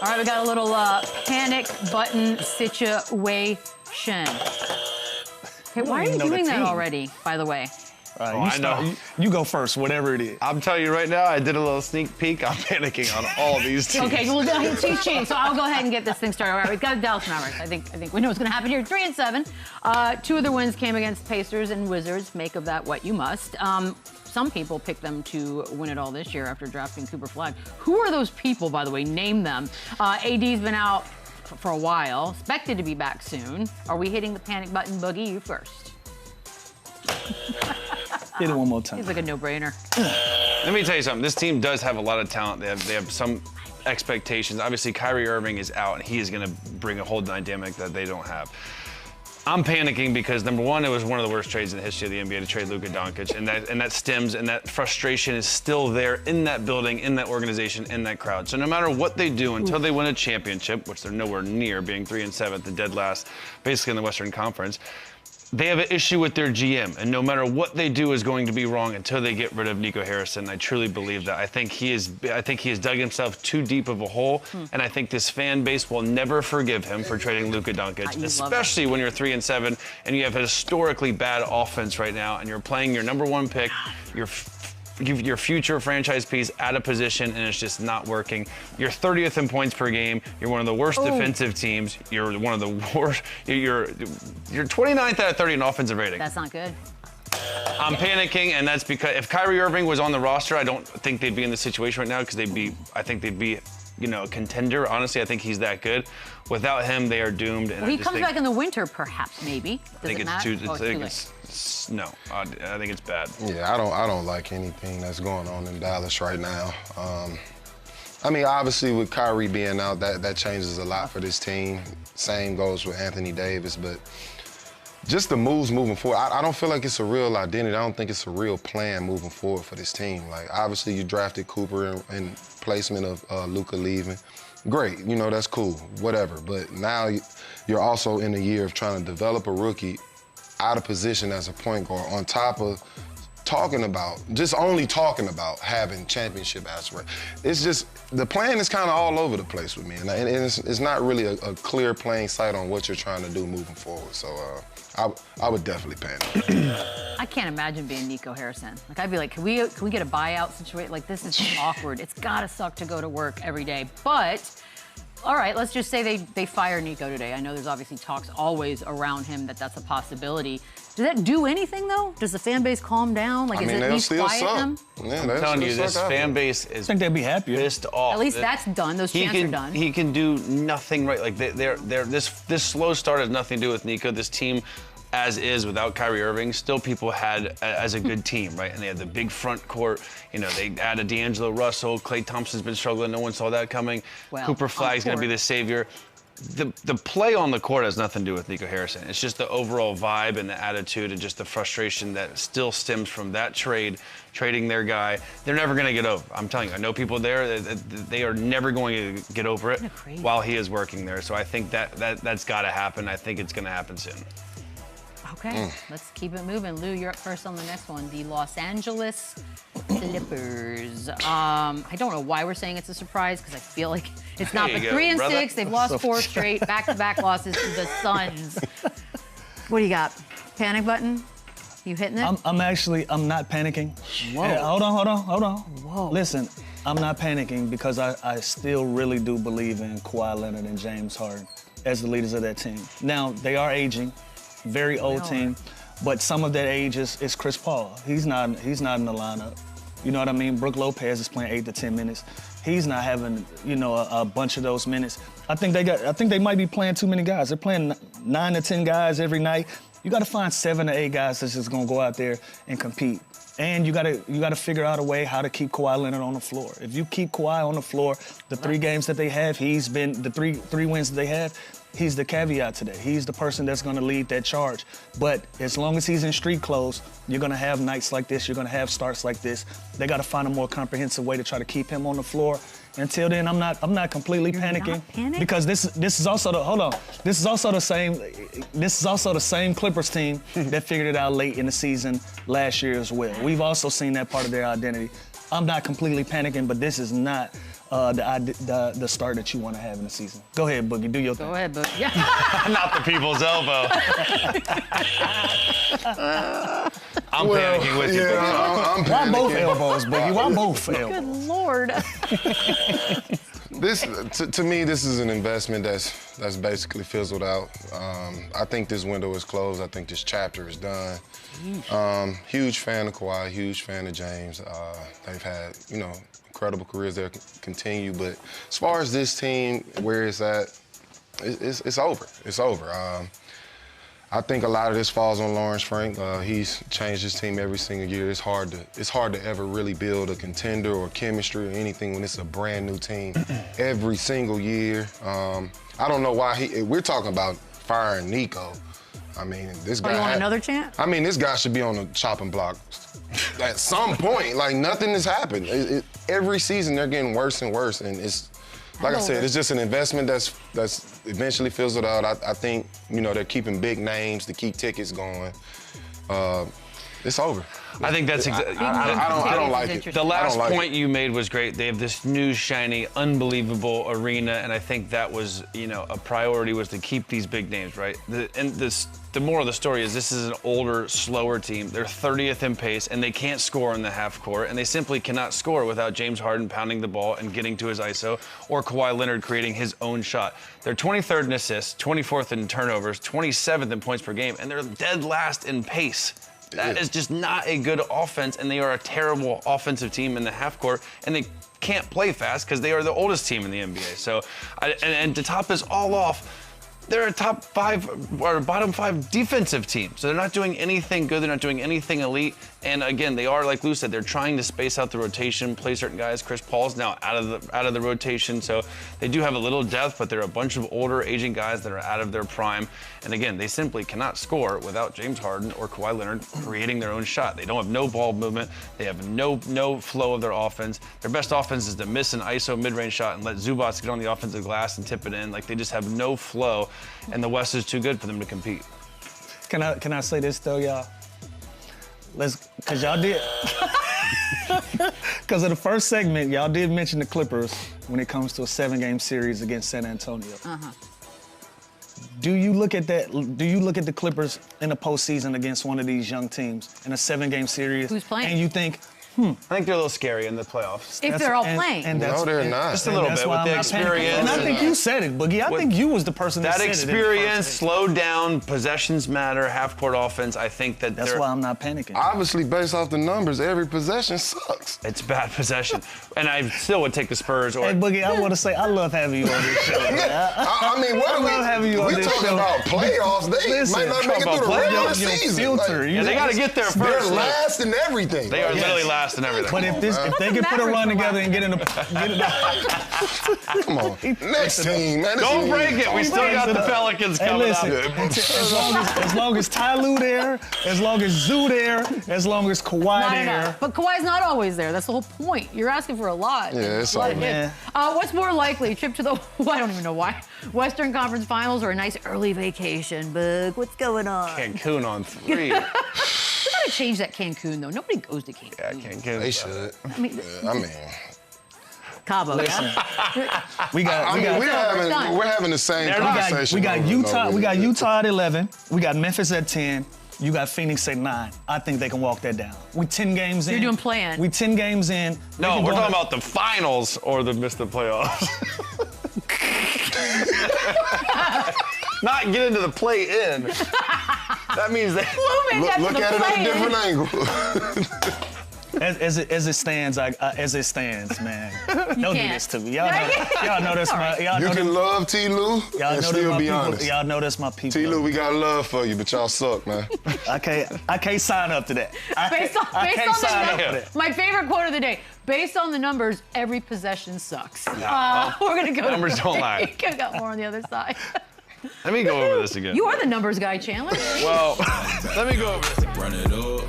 All right, we got a little panic button situation. Hey, why are you doing that already, by the way? I know. You go first, whatever it is. I'm telling you right now, I did a little sneak peek. I'm panicking on all these teams. Okay, well, he's cheating, so I'll go ahead and get this thing started. All right, we've got the Dallas Mavericks. I think we know what's going to happen here. 3-7. 2 of their wins came against Pacers and Wizards. Make of that what you must. Some people picked them to win it all this year after drafting Cooper Flag. Who are those people, by the way? Name them. AD's been out for a while, expected to be back soon. Are we hitting the panic button, Boogie? You first. Hit it one more time. Seems like a no-brainer. Let me tell you something. This team does have a lot of talent. They have some expectations. Obviously, Kyrie Irving is out, and he is going to bring a whole dynamic that they don't have. I'm panicking because, number one, it was one of the worst trades in the history of the NBA to trade Luka Doncic, and that stems and that frustration is still there in that building, in that organization, in that crowd. So no matter what they do until they win a championship, which they're nowhere near, being 3-7, the dead last, basically in the Western Conference, they have an issue with their GM, and no matter what they do is going to be wrong until they get rid of Nico Harrison. I truly believe that. I think he has dug himself too deep of a hole, and I think this fan base will never forgive him for trading Luka Doncic, especially when you're 3-7 and you have a historically bad offense right now, and you're playing your number one pick, your future franchise piece out of position, and it's just not working. You're 30th in points per game. You're one of the worst defensive teams. You're one of the worst. You're 29th out of 30 in offensive rating. That's not good. I'm panicking, and that's because if Kyrie Irving was on the roster, I don't think they'd be in this situation right now because I think they'd be, a contender. Honestly, I think he's that good. Without him, they are doomed. And well, he comes back in the winter, perhaps, maybe. Does it matter? No, I think it's bad. Yeah, I don't like anything that's going on in Dallas right now. I mean, obviously with Kyrie being out, that changes a lot for this team. Same goes with Anthony Davis, but just the moves moving forward, I don't feel like it's a real identity. I don't think it's a real plan moving forward for this team. Like, obviously you drafted Cooper in placement of Luka leaving. Great, that's cool, whatever. But now you're also in a year of trying to develop a rookie out of position as a point guard, on top of only talking about having championship aspirations. It's just, the plan is kind of all over the place with me, and it's not really a clear plain sight on what you're trying to do moving forward. So I would definitely panic. I can't imagine being Nico Harrison. Like, I'd be like, can we get a buyout situation? Like, this is awkward. It's gotta suck to go to work every day. But all right, let's just say they fire Nico today. I know there's obviously talks always around him that's a possibility. Does that do anything, though? Does the fan base calm down? Like, is it at least quiet them? Yeah, I'm telling you, this fan base is I think they'd be happier. pissed off. At least that's done. Those chants are done. He can do nothing right. Like, this slow start has nothing to do with Nico. This team, as is, without Kyrie Irving, still people had as a good team, right? And they had the big front court. They added D'Angelo Russell. Klay Thompson's been struggling. No one saw that coming. Well, Cooper Flag's going to be the savior. The play on the court has nothing to do with Nico Harrison. It's just the overall vibe and the attitude and just the frustration that still stems from that trading their guy. They're never going to get over. I'm telling you, I know people there, they are never going to get over it while he is working there. So I think that's got to happen. I think it's going to happen soon. Okay, let's keep it moving. Lou, you're up first on the next one. The Los Angeles Clippers. I don't know why we're saying it's a surprise, because I feel like it's not. But 3-6, they've lost 4 straight, back-to-back losses to the Suns. What do you got? Panic button? You hitting it? I'm not panicking. Whoa. Yeah, hold on. Whoa. Listen, I'm not panicking because I still really do believe in Kawhi Leonard and James Harden as the leaders of that team. Now, they are aging. Very old team, but some of that age is Chris Paul. He's not in the lineup. You know what I mean? Brook Lopez is playing 8 to 10 minutes. He's not having, a bunch of those minutes. I think they might be playing too many guys. They're playing 9 to 10 guys every night. You got to find 7 to 8 guys that's just gonna go out there and compete. And you gotta figure out a way how to keep Kawhi Leonard on the floor. If you keep Kawhi on the floor, the 3 games that they have, he's been the three wins that they have. He's the caveat today. He's the person that's going to lead that charge. But as long as he's in street clothes, you're going to have nights like this. You're going to have starts like this. They got to find a more comprehensive way to try to keep him on the floor. Until then, I'm not completely panicking, because this is also the same Clippers team that figured it out late in the season last year as well. We've also seen that part of their identity. I'm not completely panicking, but this is not the start that you want to have in the season. Go ahead, Boogie. Do your thing. Go ahead, Boogie. Yeah. Not the people's elbow. I'm panicking with you. I'm Why panicking. both elbows, Boogie? Why both elbows? Good Lord. This, to me, this is an investment that's basically fizzled out. I think this window is closed. I think this chapter is done. Huge fan of Kawhi, huge fan of James. They've had, incredible careers. They'll continue. But as far as this team, where it's at, it's over. It's over. I think a lot of this falls on Lawrence Frank. He's changed his team every single year. It's hard to ever really build a contender or chemistry or anything when it's a brand new team every single year. I don't know why we're talking about firing Nico. I mean, this guy. You want another chant? I mean, this guy should be on the chopping block at some point. Like, nothing has happened. Every season they're getting worse and worse, and it's. Like I said, it's just an investment that's eventually fizzled out. I think, they're keeping big names to keep tickets going. It's over. I think that's exactly. I don't like it. The last point you made was great. They have this new, shiny, unbelievable arena, and I think that was, a priority was to keep these big names, right? The moral of the story is this is an older, slower team. They're 30th in pace, and they can't score in the half court, and they simply cannot score without James Harden pounding the ball and getting to his ISO, or Kawhi Leonard creating his own shot. They're 23rd in assists, 24th in turnovers, 27th in points per game, and they're dead last in pace. That is just not a good offense, and they are a terrible offensive team in the half court, and they can't play fast because they are the oldest team in the NBA. So, and to top this all off, they're a top 5 or bottom 5 defensive team. So they're not doing anything good. They're not doing anything elite. And again, they are, like Lou said, they're trying to space out the rotation, play certain guys. Chris Paul's now out of the rotation. So they do have a little depth, but they're a bunch of older, aging guys that are out of their prime. And again, they simply cannot score without James Harden or Kawhi Leonard creating their own shot. They don't have no ball movement. They have no flow of their offense. Their best offense is to miss an ISO mid-range shot and let Zubats get on the offensive glass and tip it in. Like, they just have no flow, and the West is too good for them to compete. Can I say this though, y'all? Cause y'all did. Because of the first segment, y'all did mention the Clippers when it comes to a 7-game series against San Antonio. Do you look at that? Do you look at the Clippers in the postseason against one of these young teams in a 7-game series? Who's playing? And you think, I think they're a little scary in the playoffs. If they're all playing. No, they're not. Just a little bit with the experience. And I think you said it, Boogie. I think you was the person that said it. That experience, slowed down, possessions matter, half-court offense. I think that's why I'm not panicking. Obviously, based off the numbers, every possession sucks. It's bad possession. And I still would take the Spurs. Hey, Boogie, I want to say I love having you on this show. I mean, what are we having you on this talking show. About playoffs. They might not make it through the regular season. Filter. Yeah, they got to get there first. They're last in everything. They are literally last in everything. But if they can put a run together and get in the come on, next team, man. Don't break it. We still got the Pelicans coming up. As long as Ty Lue there, as long as Zoo there, as long as Kawhi there. But Kawhi's not always there. That's the whole point. You're asking for a lot. Yeah, it's all man. What's more likely, trip to the I don't even know why, Western Conference Finals or a nice early vacation? Bug, what's going on? Cancun on 3. We gotta change that Cancun though. Nobody goes to Cancun. Yeah, Cancun. They should. I mean, Cabo. We're having the same conversation. We got Utah. We got Utah at 11. We got Memphis at 10. You got Phoenix at 9. I think they can walk that down. We 10 games in. You're doing play-in. We 10 games in. No, we're talking about the finals or the playoffs. Not get into the play-in. That means they look at it at a different angle. As it stands, man. Don't do this to me. Y'all know that's my. You can love T. Lue and still be honest. Y'all know that's my people. T. Lue, we got love for you, but y'all suck, man. I can't sign up to that. Based on the numbers, my favorite quote of the day. Based on the numbers, every possession sucks. We're gonna go. Numbers don't lie. I got more on the other side. Let me go over this again. You are the numbers guy, Chandler. Well, let me go over this again. Run it up.